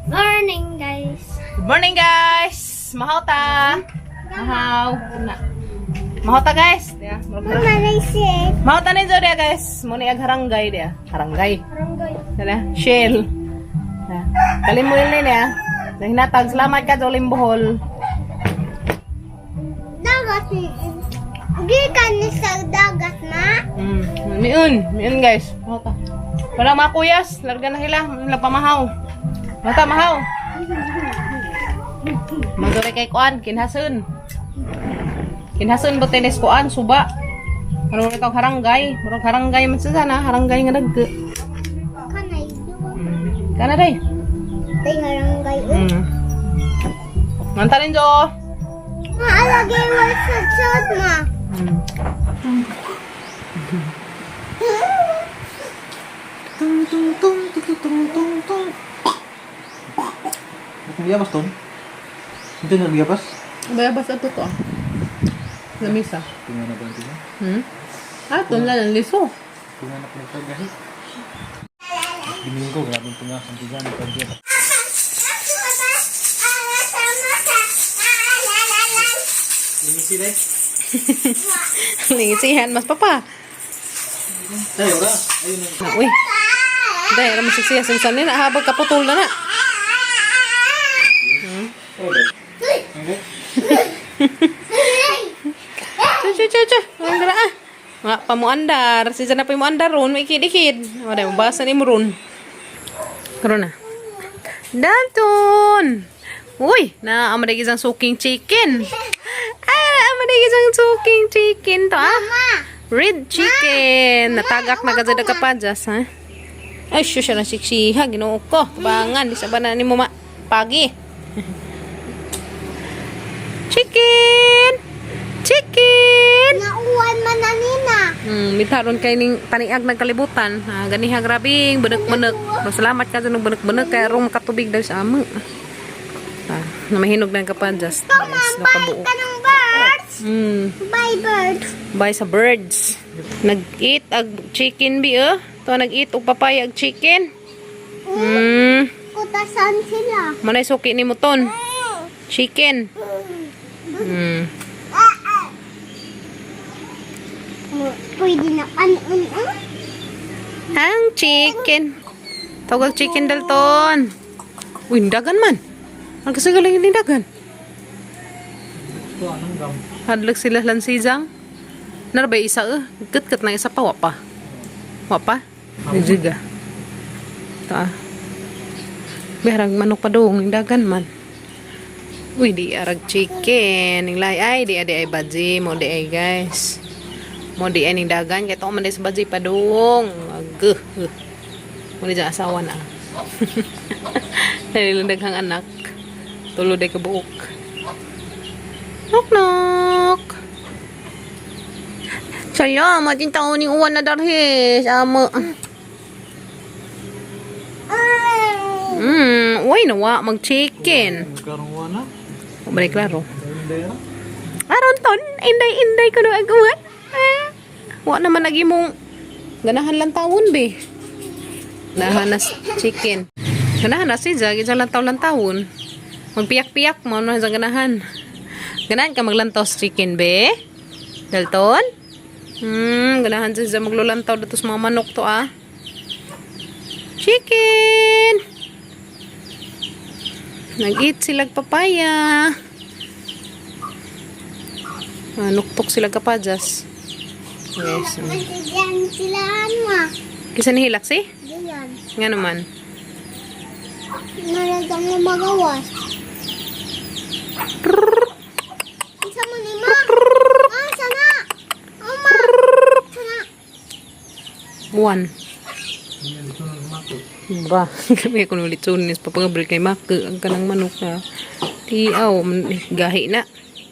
Morning, guys. Good morning, guys. Mahaw ta. Mahaw. Mahaw ta, guys. Dia. Mama, naisip. Mahaw ta ninyo dia, guys. Muna yung haranggay dia. Haranggay. Barangay. Dala. Shell. Kalimuin din ya. Nahinatag. Salamat ka, Jolim Bohol. Dagat. Di ka ni sa dagat na. Miun, guys. Mahaw ta. Wala mga kuyas. Larga na hila. Hila pa mahaw. Mahaw ta, mahaw. Magdure kay kuan, kinhasun. Kinhasun ba tenis kuan, suba. Ano itong haranggay? Murag haranggay man sa sana, haranggay nga dagge. Kanay. Kana day. Tay harangay. Manta rin jo. Maalagay mo sa shot ma. Tung tung tung tung tung tung tung. Nagbiabas ton? Ito na nagbiabas? Bayabas ato to. Lamisa. Tingnan na ba ito? Aton lang ang liso. Tingnan na po gahi. Bining ko, grabe ito nga. Santigan na pwede. Lingisi rin? Lingisihan, mas papa. Ay, ora. Ayun na. Na, uy. Dahil, raman siya sinsan nila. Habang kaputol na na. Cha. Ang dara ah. Nga pamuandar. Si sana pa muandar ron, maikid-ikid. Wala mo basa ni mo ron. Karon na. Dalton. Uy, na amadagi isang suking chicken. Amadagi isang suking chicken to ah. Red chicken. Natagak na gazada kapajas ha. Ay, siya na siksiha. Ginoo ko. Tabangan. Di sa ba na ni mo pagi. Chicken. Nauwan man na nina. Mitaron kay ning taniag nagkalibutan. Ganiha grabing benek-benek. Salamat ka sa nung benek-benek kay rong katubig daw sa amo. Na mahinog na kapajas. Guys, nakabuo. Ka ng birds. Bye, birds. Bye sa birds. Nag-eat ag chicken bi To nag-eat og papaya ag chicken. Kutasan sila. Manay suki ni mo ton. Chicken. Pwede na kanon. Ang chicken. Tawag chicken Dalton. Uy, dagan man. Ang kasagaling ni dagan. Ito, anong gam? Hadlag sila lansizang. Narabay isa Kat na isa pa. Wapa. Wapa? Jiga. Ta. Berang manok pa doong ni dagan man. Uy, di arag chicken. Nilay ay, di ay badji. Mo di ay guys. Mo di ay ning dagan. Kaya ito man di sa badji pa doong. Aguh. Mo di dyan asawa na. Nalilandaghang anak. Tulo day kabuok. Knock. Salamat yung taon yung uwan na darhis. Ama. Uy, nawa. Mag-chicken. Nagkarong wana? Balik klaro. Dahil Aron ton, inday ko na agawan. Wa naman lagi mong ganahan lang tawon be. Nahanas chicken. Ganahan na si Zag, isang lantaw tawon. Magpiyak-piyak mo na sa ganahan. Ganahan ka maglantaw sa chicken be. Dalton? Ganahan si Zag maglulantaw dito sa mga manok to ah. Chicken! Nag-eat sila papaya. Nuktok sila kapajas. Yes. Diyan sila ma. Kisa nihilak si? Diyan. Nga naman. Nalagang mo magawas. Isa mo ni ma. Sana. Ma. Sana. One. Ba, kami ako nulit sunis papagabri kay Mak ang kanang manok na tiaw gahi na.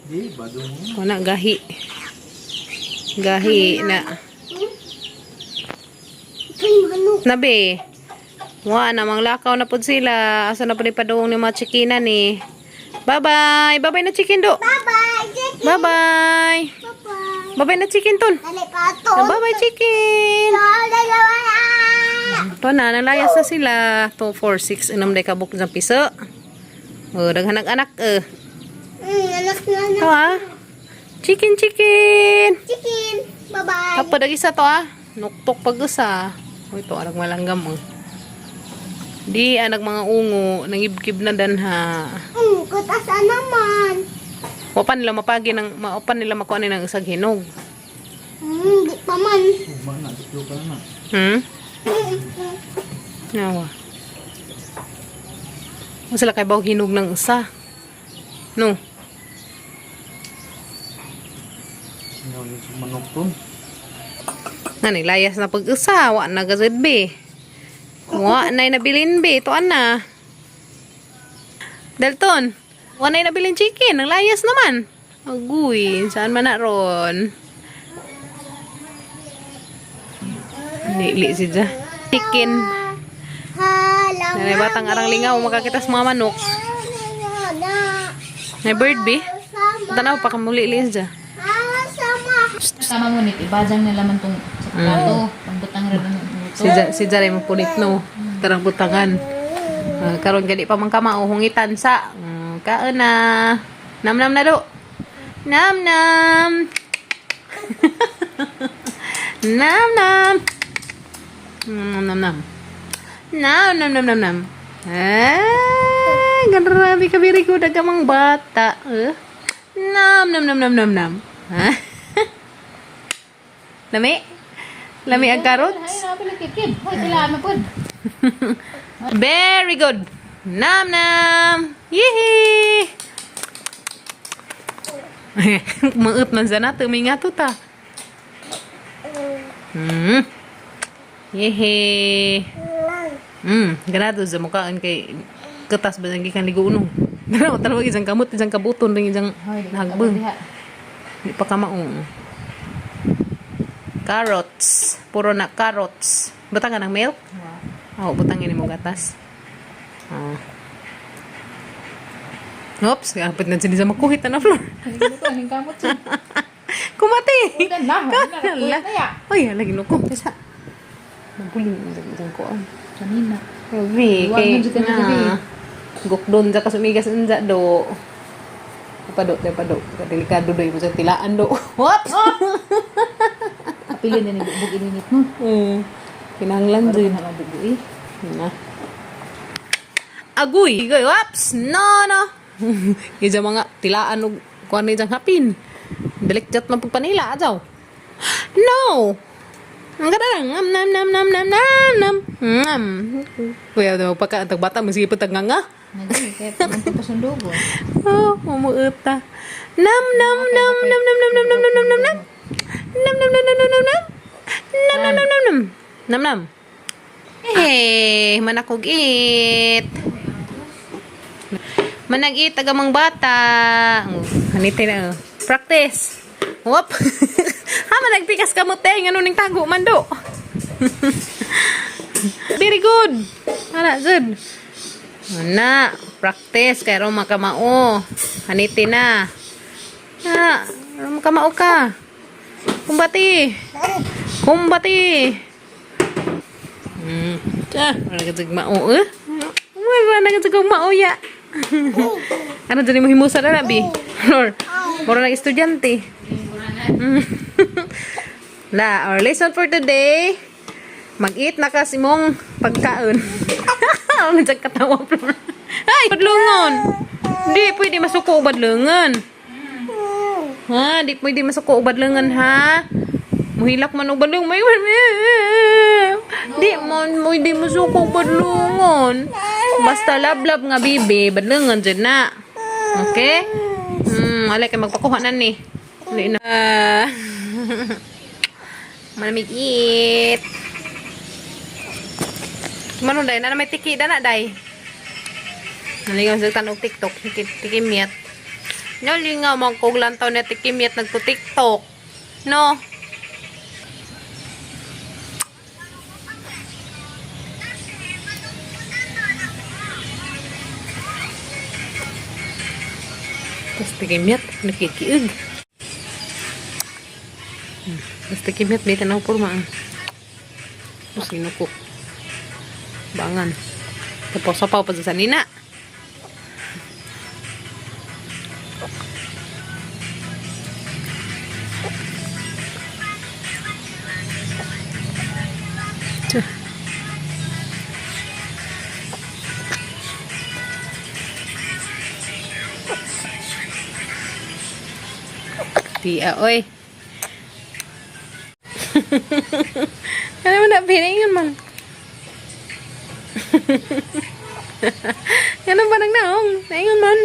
di, badong mo. Wala gahi na. Ito'y manok. Nabe. Wa na mang lakaw na pud sila. Asa na pud ipadong ni mga chikinan ni. Bye-bye. Bye-bye na chicken do. Bye-bye, chicken. Bye-bye. Bye-bye. Bye-bye na chicken ton. Dali pa ito. Bye-bye chicken. Dalawa. Ito na, nalayas na sila. 2, 4, 6, inom day kabuk ng piso. Daghanak-anak, Anak na Ito na. Chicken. Chicken. Bye-bye. Tapos isa to Nuktok pag isa. Ito, anak malanggam Di, anak mga ungo. Nangibkib na danha. Kutasan naman. Wapan nila mapagi wapan nila makuha ng isang hinog. Di pa man. Mana, dito ka na. Nawa. Masala kay baw hinog ng isa. No. Yung manok ton. Nani, layas na pag-isa. Wa na gazid be. Wa na nabilin be. Ito na. Dalton. Wa na nabilin chicken. Ang layas naman. Aguy. Saan man na ron? Nili siya. Chicken. Halang. Nanay batang arang lingaw. Makakita sa mga manok. May bird be. Tanaw pa kamuli siya. Sama ngunit, ibajang nila man itong sa plato. Pangbutang rin ng luto. Si Jaray mo punit no. Tarang butangan. Karon gani pa man kamao hungitan sa. Kaon na. Nam na do. Nam. Nam. Grabe ka biri ko dagamang bata. Nam. Lami ang carrots. Ay, nabi nagkikid. Ay, kailangan po. Very good. Nam. Yee. Maut man sana tuminga to ta. Yee. Ganado sa mukhaan kay ketas ba gikan ligo uno. Dara tanawag isang kamot, isang kabuton ring isang nagbeng. Di pa kamaong. Carrots. Puro na carrots. Butang ka ng milk? Oo, butangin mo gatas. Oops, kapit na sila sa makuhit na floor. Ang kamot siya. Kumati! Ulan na. Kala. Ay, lagi no ko. Kesa. Naguling ang ko. Kanina. Gabi. Huwag mo dyan ka na gabi. Gukdon sa kasumigas unja do. Padok. Delikado do mo sa tilaan do. Whoops! Kapili na nilubog ininit mo. Kinahanglan Parang dyan. nakadugo eh. Na. Aguy! Whoops! No! Isa mga tilaan o kuha na isang hapin. Delikjat man pagpanila, ajaw. No! Ang ganda lang. Nam. Kuya, pagka ang tagbata, masige pa tagnganga. Nagay, kaya pumunta pa sa dugo. Oh, mamuuta. Nam. Manakugit. Manag-it agamang bata. Hanite na. Practice. Whoop. Managpikas ka mo te. Ano ning tago man do. Very good. Ana, good. Ana, practice kay ro makamao. Hanite na. Ro makamao ka. Kumbati. Wala ka mao wala ka mao ya. Ano dyan mo himusa na nabi? Lord, mura na estudyante. Our lesson for today, mag-eat na kasi mong pagkaon. Ano dyan katawa, Flor? Ay, badlungon. Hindi pwede masuko badlungan. Di pwede masuko badlungan, ha? Muhilak man o badlung. Di masuko badlungon. Basta lablab nga bibi, badlungan dyan na. Okay? Alay kayo magpakuha na ni. Manamig-eat. Mano day, na may tiki na day. Nalingaw sa tanong TikTok, tikimiat. Nalingaw magkuglantaw na tikimiat nagpo-TikTok. No? Tapos tikimiat, nakikiig. Tapos tikimiat, may tanaw purma. Tapos sinukok. Bangan. Sapaw-sapaw pa sa nina. Tuh. Tia, oy. Ano mo na piningan man? Ano ba nang naong? Naingon man?